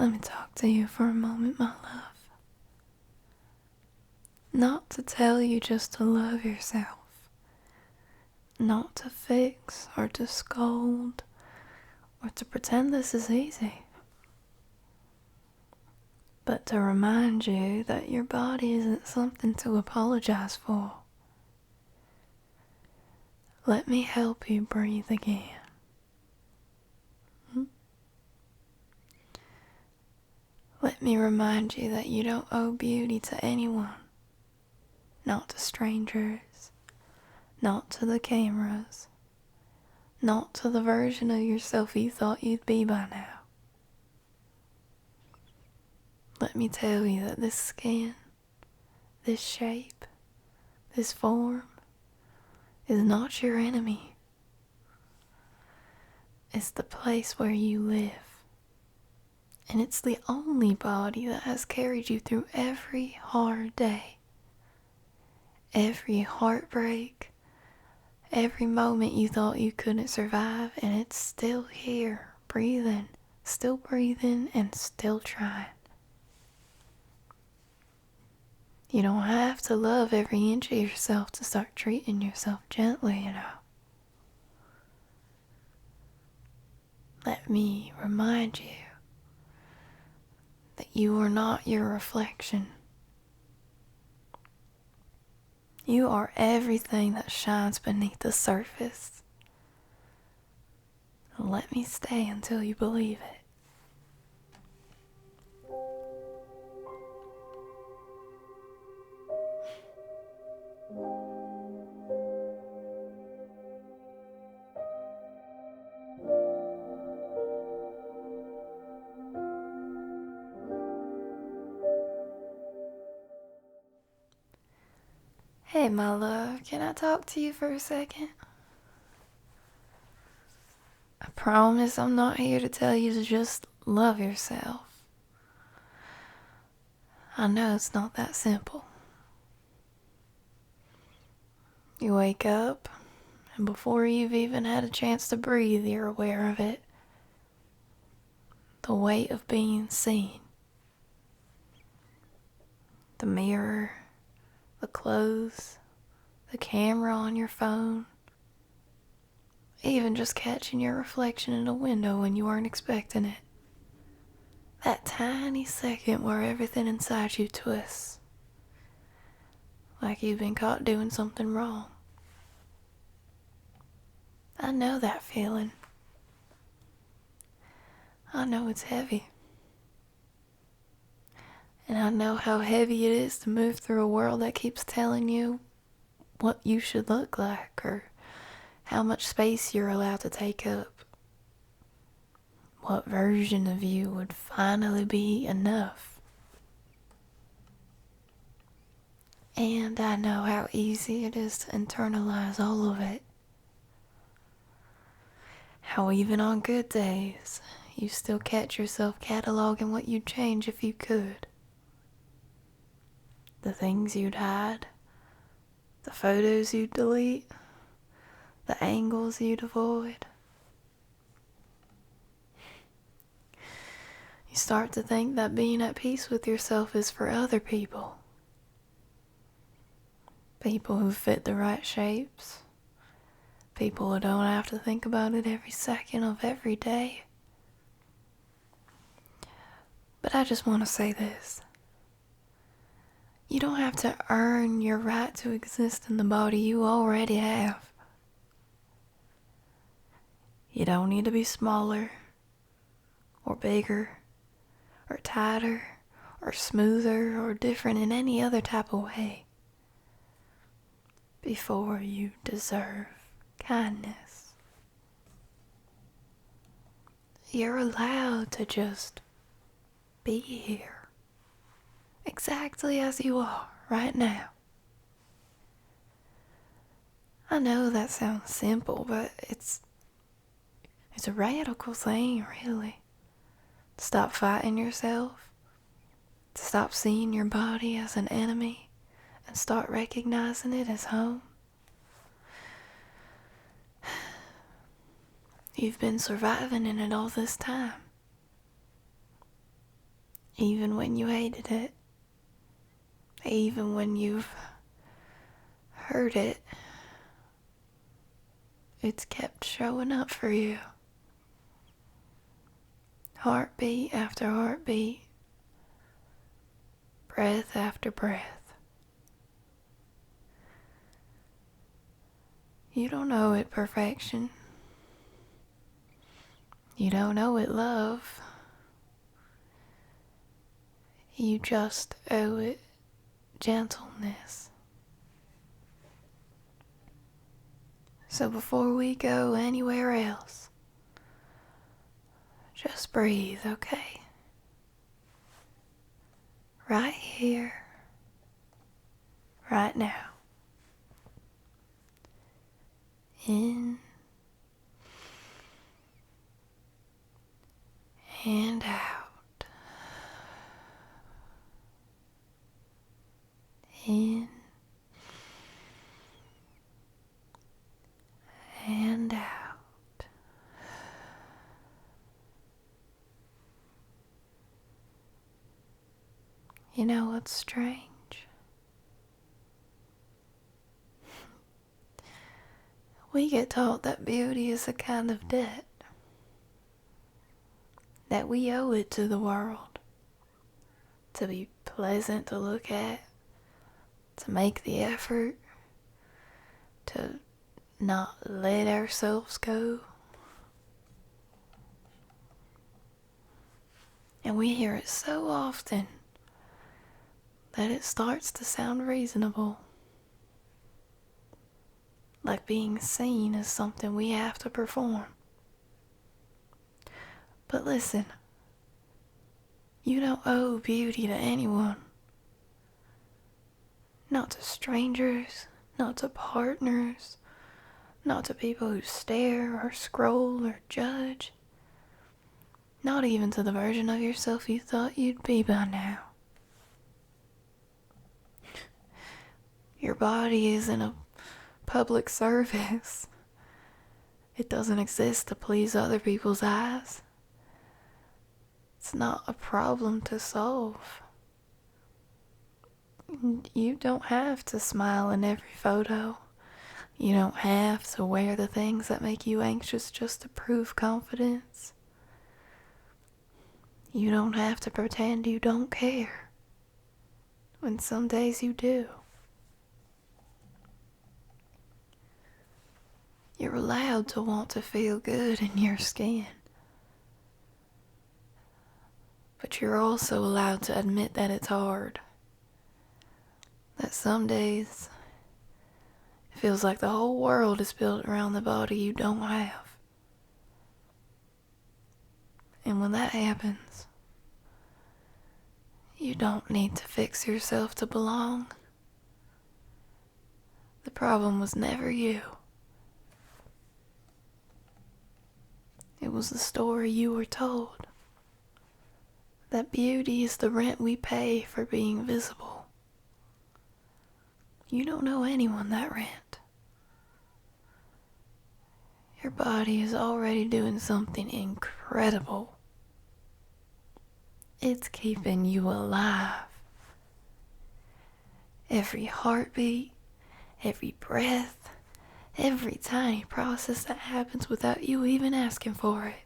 Let me talk to you for a moment, my love. Not to tell you just to love yourself. Not to fix or to scold or to pretend this is easy. But to remind you that your body isn't something to apologize for. Let me help you breathe again. Let me remind you that you don't owe beauty to anyone. Not to strangers. Not to the cameras. Not to the version of yourself you thought you'd be by now. Let me tell you that this skin, this shape, this form is not your enemy. It's the place where you live. And it's the only body that has carried you through every hard day, every heartbreak, every moment you thought you couldn't survive, and it's still here, breathing and still trying. You don't have to love every inch of yourself to start treating yourself gently, you know. Let me remind you that you are not your reflection. You are everything that shines beneath the surface. Let me stay until you believe it. Hey, my love, can I talk to you for a second? I promise I'm not here to tell you to just love yourself. I know it's not that simple. You wake up, and before you've even had a chance to breathe, you're aware of it. The weight of being seen. The mirror, the clothes, the camera on your phone. Even just catching your reflection in a window when you weren't expecting it. That tiny second where everything inside you twists. Like you've been caught doing something wrong. I know that feeling. I know it's heavy. And I know how heavy it is to move through a world that keeps telling you what you should look like or how much space you're allowed to take up. What version of you would finally be enough. And I know how easy it is to internalize all of it. How even on good days, you still catch yourself cataloging what you'd change if you could. The things you'd hide, the photos you'd delete, the angles you'd avoid. You start to think that being at peace with yourself is for other people. People who fit the right shapes. People who don't have to think about it every second of every day. But I just want to say this. You don't have to earn your right to exist in the body you already have. You don't need to be smaller, or bigger, or tighter, or smoother, or different in any other type of way before you deserve kindness. You're allowed to just be here. Exactly as you are right now. I know that sounds simple, but it's a radical thing, really. To stop fighting yourself, to stop seeing your body as an enemy, and start recognizing it as home. You've been surviving in it all this time. even when you hated it, even when you've heard it, it's kept showing up for you. Heartbeat after heartbeat, breath after breath. You don't owe it perfection. You don't owe it love. You just owe it gentleness. So before we go anywhere else, just breathe, okay? Right here, right now. In and out. In and out. You know what's strange? We get taught that beauty is a kind of debt, that we owe it to the world, to be pleasant to look at, to make the effort, to not let ourselves go. And we hear it so often that it starts to sound reasonable. Like being seen is something we have to perform. But listen, you don't owe beauty to anyone. Not to strangers, not to partners, not to people who stare or scroll or judge. Not even to the version of yourself you thought you'd be by now. Your body isn't a public service. It doesn't exist to please other people's eyes. It's not a problem to solve. You don't have to smile in every photo. You don't have to wear the things that make you anxious just to prove confidence. You don't have to pretend you don't care, when some days you do. You're allowed to want to feel good in your skin. But you're also allowed to admit that it's hard. That some days it feels like the whole world is built around the body you don't have. And when that happens, you don't need to fix yourself to belong. The problem was never you. It was the story you were told. That beauty is the rent we pay for being visible. You don't owe anyone that rent. Your body is already doing something incredible. It's keeping you alive. Every heartbeat, every breath, every tiny process that happens without you even asking for it.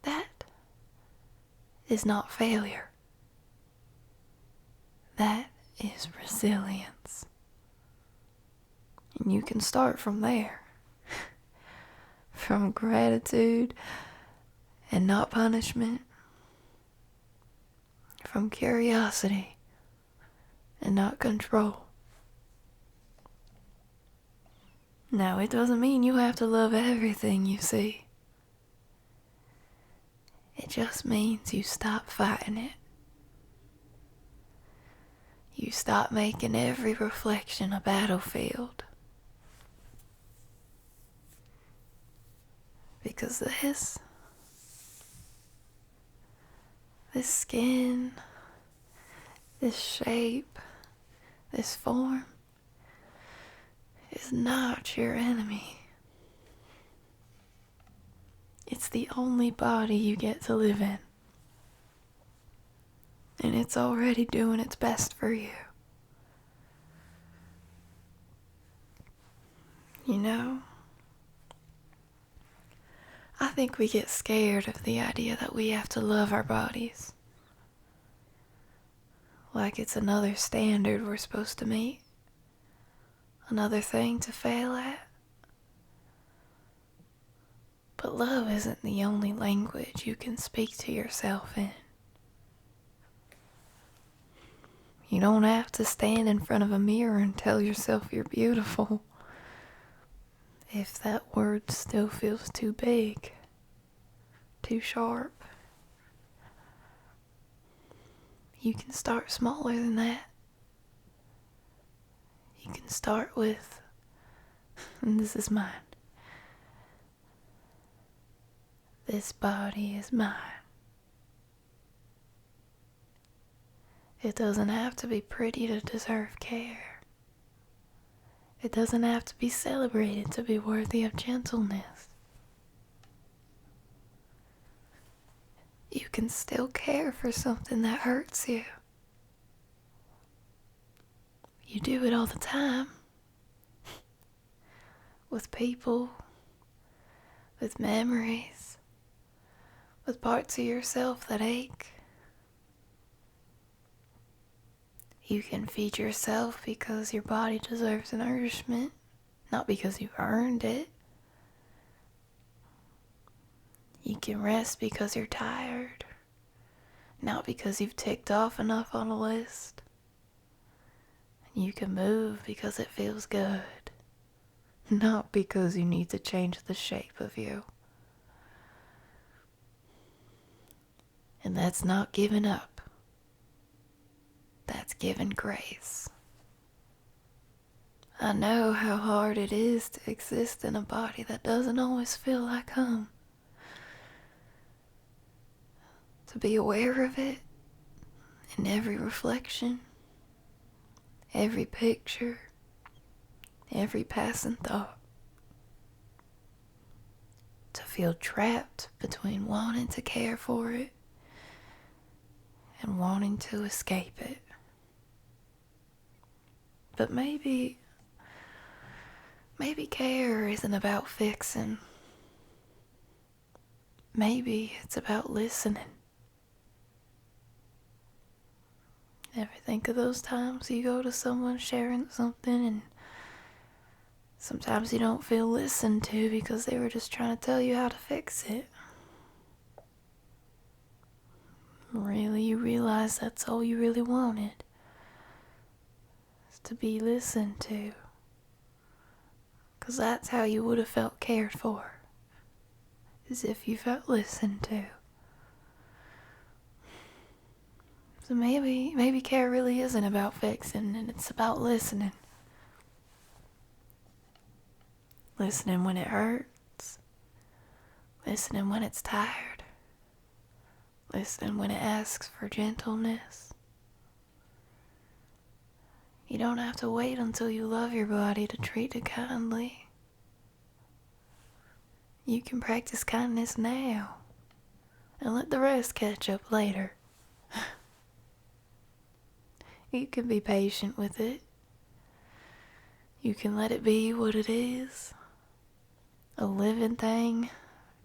That is not failure. That is resilience. And you can start from there. From gratitude and not punishment. From curiosity and not control. Now, it doesn't mean you have to love everything you see. It just means you stop fighting it. You stop making every reflection a battlefield. Because this skin, this shape, this form is not your enemy. It's the only body you get to live in. and it's already doing its best for you. You know, I think we get scared of the idea that we have to love our bodies. Like it's another standard we're supposed to meet. Another thing to fail at. But love isn't the only language you can speak to yourself in. You don't have to stand in front of a mirror and tell yourself you're beautiful if that word still feels too big, too sharp. You can start smaller than that. You can start with, and this is mine. This body is mine. It doesn't have to be pretty to deserve care. It doesn't have to be celebrated to be worthy of gentleness. You can still care for something that hurts you. You do it all the time. With people, with memories, with parts of yourself that ache. You can feed yourself because your body deserves nourishment, not because you earned it. You can rest because you're tired, not because you've ticked off enough on a list. You can move because it feels good, not because you need to change the shape of you. And that's not giving up. That's giving grace. I know how hard it is to exist in a body that doesn't always feel like home. To be aware of it in every reflection, every picture, every passing thought. To feel trapped between wanting to care for it and wanting to escape it. But maybe care isn't about fixing. Maybe it's about listening. Ever think of those times you go to someone sharing something and sometimes you don't feel listened to because they were just trying to tell you how to fix it? Really, you realize that's all you really wanted. To be listened to, because that's how you would have felt cared for, as if you felt listened to. So maybe care really isn't about fixing, and it's about listening. Listening when it hurts, listening when it's tired, listening when it asks for gentleness. You don't have to wait until you love your body to treat it kindly. You can practice kindness now and let the rest catch up later. You can be patient with it. You can let it be what it is. A living thing,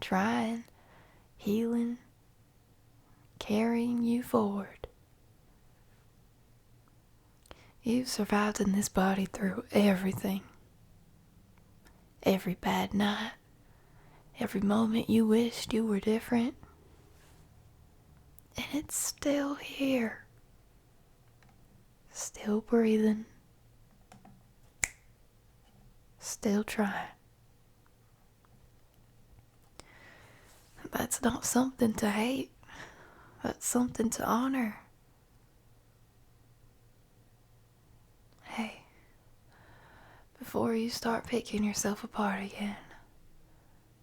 trying, healing, carrying you forward. You've survived in this body through everything. Every bad night, every moment you wished you were different. And it's still here. Still breathing. Still trying. That's not something to hate. That's something to honor. Hey, before you start picking yourself apart again,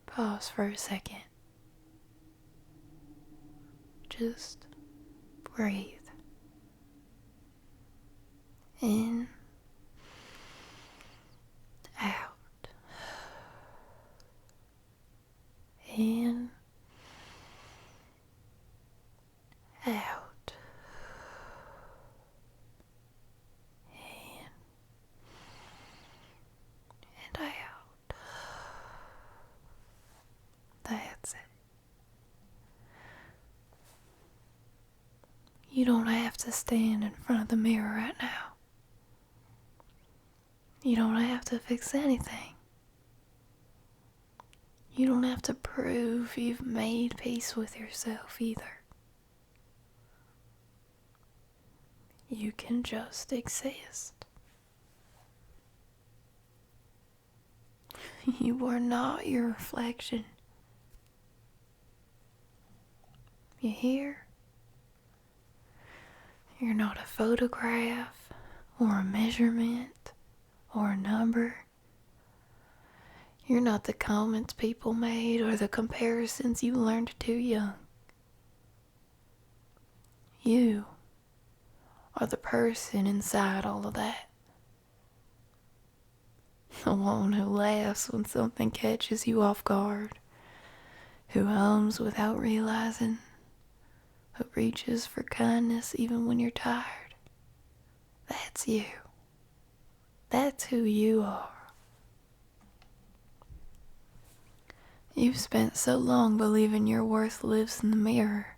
pause for a second. Just breathe. In, out. In, out. That's it. You don't have to stand in front of the mirror right now. You don't have to fix anything. You don't have to prove you've made peace with yourself either. You can just exist. You are not your reflection. You hear? You're not a photograph, or a measurement, or a number. You're not the comments people made or the comparisons you learned too young. You are the person inside all of that. The one who laughs when something catches you off guard, who hums without realizing, who reaches for kindness even when you're tired. That's you. That's who you are. You've spent so long believing your worth lives in the mirror,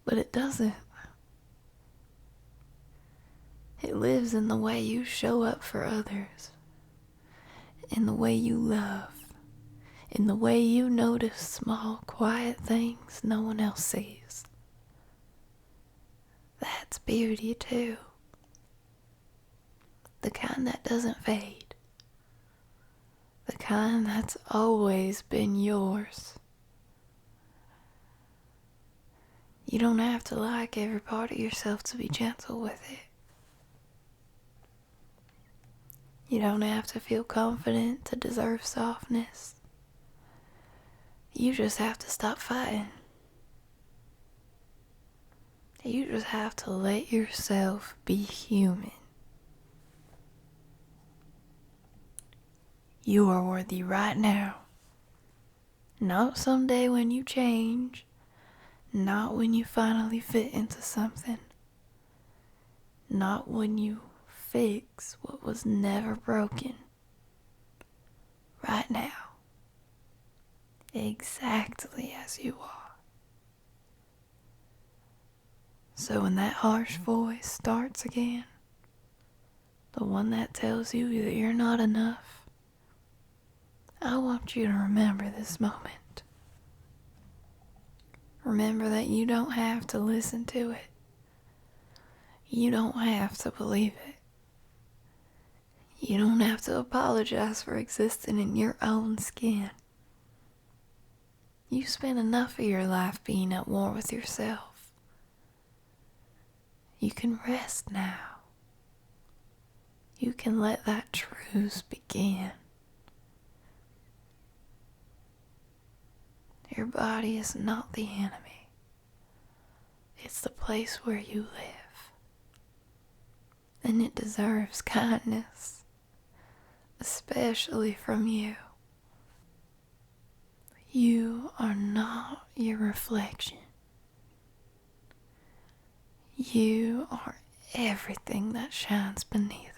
but it doesn't. It lives in the way you show up for others, in the way you love, in the way you notice small, quiet things no one else sees. That's beauty too. The kind that doesn't fade. The kind that's always been yours. You don't have to like every part of yourself to be gentle with it. You don't have to feel confident to deserve softness. You just have to stop fighting. You just have to let yourself be human. You are worthy right now. Not someday when you change. Not when you finally fit into something. Not when you fix what was never broken. Right now. Exactly as you are. So when that harsh voice starts again, the one that tells you that you're not enough, I want you to remember this moment. Remember that you don't have to listen to it. You don't have to believe it. You don't have to apologize for existing in your own skin. You spent enough of your life being at war with yourself. You can rest now. You can let that truce begin. Your body is not the enemy. It's the place where you live. And it deserves kindness, especially from you. You are not your reflection. You are everything that shines beneath